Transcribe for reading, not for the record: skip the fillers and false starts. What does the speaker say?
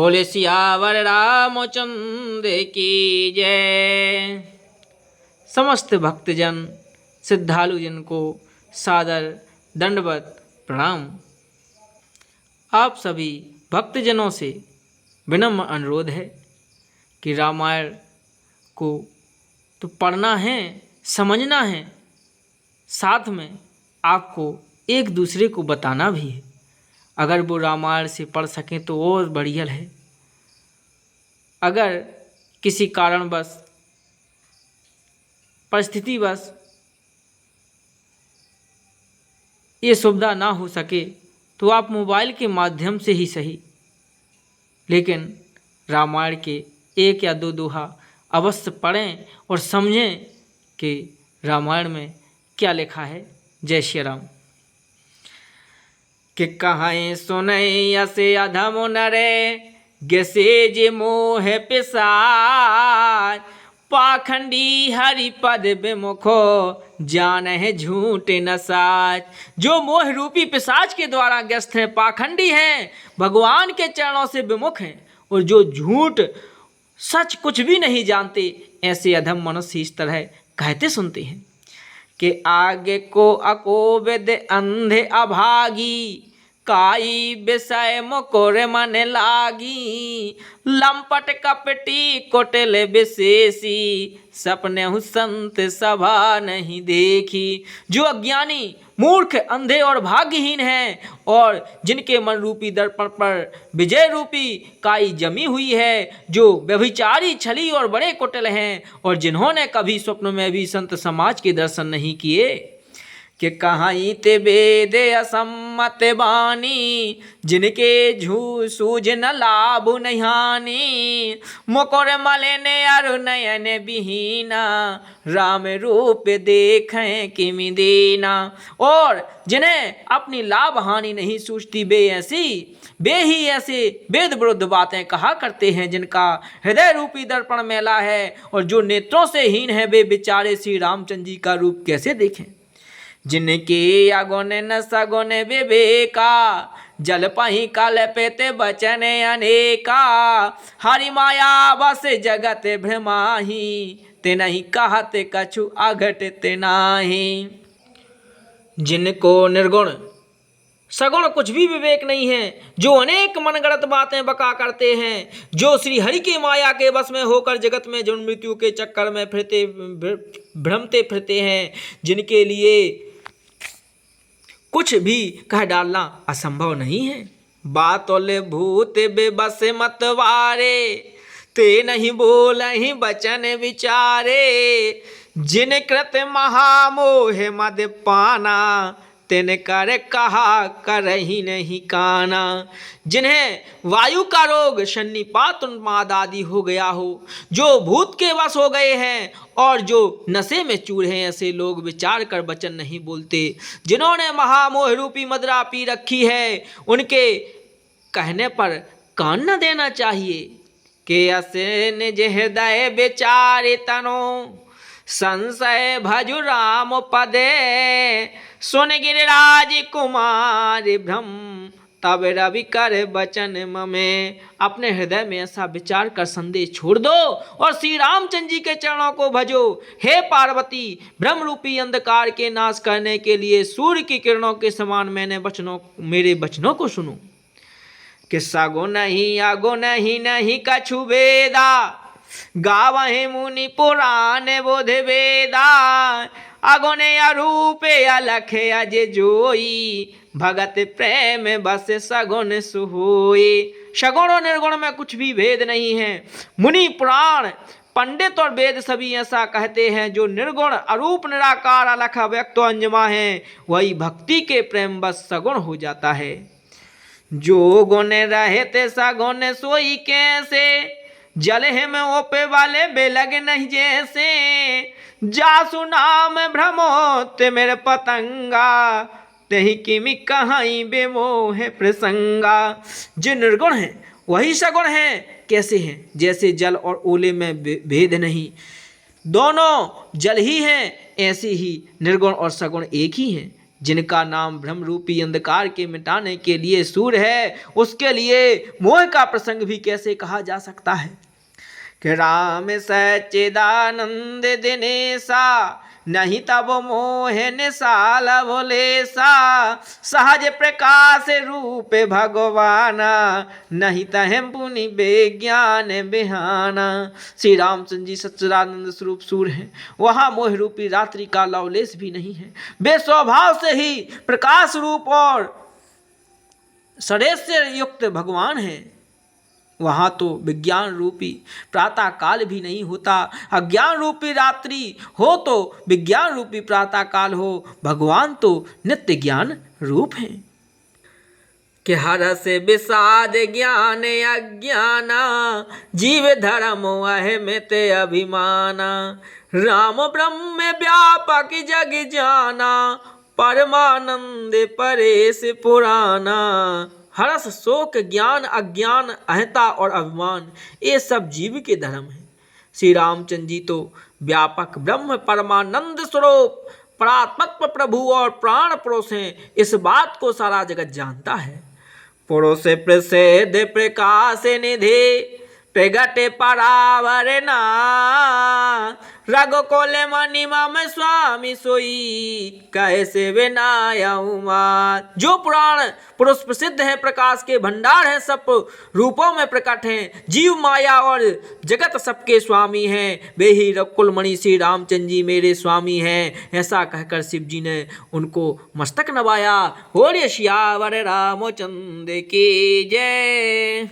बोले सियावर रामचंद्र की जय। समस्त भक्तजन श्रद्धालुजन को सादर दंडवत प्रणाम। आप सभी भक्तजनों से विनम्र अनुरोध है कि रामायण को तो पढ़ना है, समझना है, साथ में आपको एक दूसरे को बताना भी है। अगर वो रामायण से पढ़ सकें तो और बढ़िया है। अगर किसी कारणवश, परिस्थितिवश ये सुविधा ना हो सके तो आप मोबाइल के माध्यम से ही सही, लेकिन रामायण के एक या दो दोहा अवश्य पढ़ें और समझें कि रामायण में क्या लिखा है। जय श्री राम। कि कहाँ सुनई असे अधम नरे गेसे जे मोह पिसाच, पाखंडी हरिपद विमुखो जान है झूठ न साच। जो मोह रूपी पिशाच के द्वारा ग्रस्त हैं, पाखंडी हैं, भगवान के चरणों से विमुख हैं और जो झूठ सच कुछ भी नहीं जानते, ऐसे अधम मनुष्य इस तरह कहते सुनते हैं कि आगे को अकोविद अंधे अभागी, काई विषय मुकुर मन लागी। लंपट कपटी कुटिल विशेषी, सपने संत सभा नहीं देखी। जो अज्ञानी, मूर्ख, अंधे और भाग्यहीन हैं और जिनके मन रूपी दर्पण पर विजय रूपी काई जमी हुई है, जो व्यभिचारी, छली और बड़े कुटिल हैं और जिन्होंने कभी स्वप्न में भी संत समाज के दर्शन नहीं किए। कि कहाँ ते वेद असम्मत बानी, जिनके झू सूझ न लाभ नहानी। मुकुर मलिन अरु नयन विहीना, राम रूप देखें किमि दीना। और जिन्हें अपनी लाभ हानि नहीं सूझती, वे ही ऐसे वेद विरुद्ध बातें कहा करते हैं, जिनका हृदय रूपी दर्पण मैला है और जो नेत्रों से हीन है, वे बेचारे श्री रामचंद्र जी का रूप कैसे देखें। जिनके अगुण न सगुण विवेका, जल पही कल पेते बचन अनेका। हरि माया बस जगत भ्रमाही, तिनहि कहत कछु अघट तिनाहि। जिनको निर्गुण सगुण कुछ भी विवेक नहीं है, जो अनेक मनगढ़ंत बातें बका करते हैं, जो श्री हरि के माया के वश में होकर जगत में जन्म मृत्यु के चक्कर में भ्रमते फिरते हैं, जिनके लिए कुछ भी कह डालना असंभव नहीं है। बातोले भूत बेबस मतवारे, ते नहीं बोलहि बचन विचारे। जिन कृत महामोह मद पाना, तिन कर कहा करही नहीं काना। जिन्हें वायु का रोग, सन्निपात, उन्माद आदि हो गया हो, जो भूत के वश हो गए हैं और जो नशे में चूर हैं, ऐसे लोग विचार कर वचन नहीं बोलते। जिन्होंने महामोह रूपी मदिरा पी रखी है, उनके कहने पर कान न देना चाहिए। कि असे निज हृदय विचारे तनो, संशय भजु राम पदे। सुन गिरिराज कुमार भ्रम, तब रवि कर बचन ममे। अपने हृदय में ऐसा विचार कर संदेह छोड़ दो और श्री रामचंद्र जी के चरणों को भजो। हे पार्वती, ब्रह्म रूपी अंधकार के नाश करने के लिए सूर्य की किरणों के समान मेरे वचनों को सुनो। कि सगो नहीं आगो नहीं कछु वेदा, गावहे मुनि पुराण बोध वेदा। अगुने अरूपे अलख अज जोई, भगत प्रेम बस सगुन सुहोई। सगुण और निर्गुण में कुछ भी भेद नहीं है। मुनि, पुराण, पंडित और वेद सभी ऐसा कहते हैं, जो निर्गुण, अरूप, निराकार, अलख, अव्यक्त, अंजमा है, वही भक्ति के प्रेम बस सगुण हो जाता है। जो गुण रहते सगुण सोई कैसे, जल हिम ओपे वाले बेलग नहीं जैसे। जासु नाम भ्रमोत मेरे पतंगा, तही किमि कहाई बेमोह प्रसंगा। जो निर्गुण है वही सगुण है। कैसे हैं? जैसे जल और ओले में भेद नहीं, दोनों जल ही हैं, ऐसे ही निर्गुण और सगुण एक ही हैं। जिनका नाम भ्रम रूपी अंधकार के मिटाने के लिए सूर्य है, उसके लिए मोह का प्रसंग भी कैसे कहा जा सकता है कि राम सच्चिदानंद दिनेशा नहीं तब मोह निसाल भोलेसा सहज प्रकाश रूप भगवाना नहीं तह पुनि विज्ञान बिहाना। श्री रामचंद्र जी सच्चिदानंद स्वरूप सूर्य हैं, वहाँ मोह रूपी रात्रि का लवलेश भी नहीं है। वे स्वभाव से ही प्रकाश रूप और सरेस्य युक्त भगवान हैं। वहाँ तो विज्ञान रूपी प्रातः काल भी नहीं होता। अज्ञान रूपी रात्रि हो तो विज्ञान रूपी प्रातः काल हो। भगवान तो नित्य ज्ञान रूप हैं कि हर से विषाद ज्ञान अज्ञाना जीव धर्म अहमित अभिमाना राम ब्रह्म व्यापक जग जाना परमानंद परेश पुराना। हर्ष शोक ज्ञान अज्ञान अहंता और अभिमान ये सब जीव के धर्म हैं। श्री रामचंद्र जी तो व्यापक ब्रह्म परमानंद स्वरूप परात्मक प्रभु और प्राण पुरुष हैं। इस बात को सारा जगत जानता है। पुरुष प्रसिद्ध प्रकाश निधि प्रगट परावरना रघुकुल मणिमा में स्वामी सोई कैसे विनाया उमा। जो पुराण पुरुष प्रसिद्ध है, प्रकाश के भंडार हैं, सब रूपों में प्रकट हैं, जीव माया और जगत सबके स्वामी हैं, वे ही रघुकुल मणि श्री रामचंद्र जी मेरे स्वामी हैं। ऐसा कहकर शिव जी ने उनको मस्तक नवाया। बोलिए सियावर रामचंद्र की जय।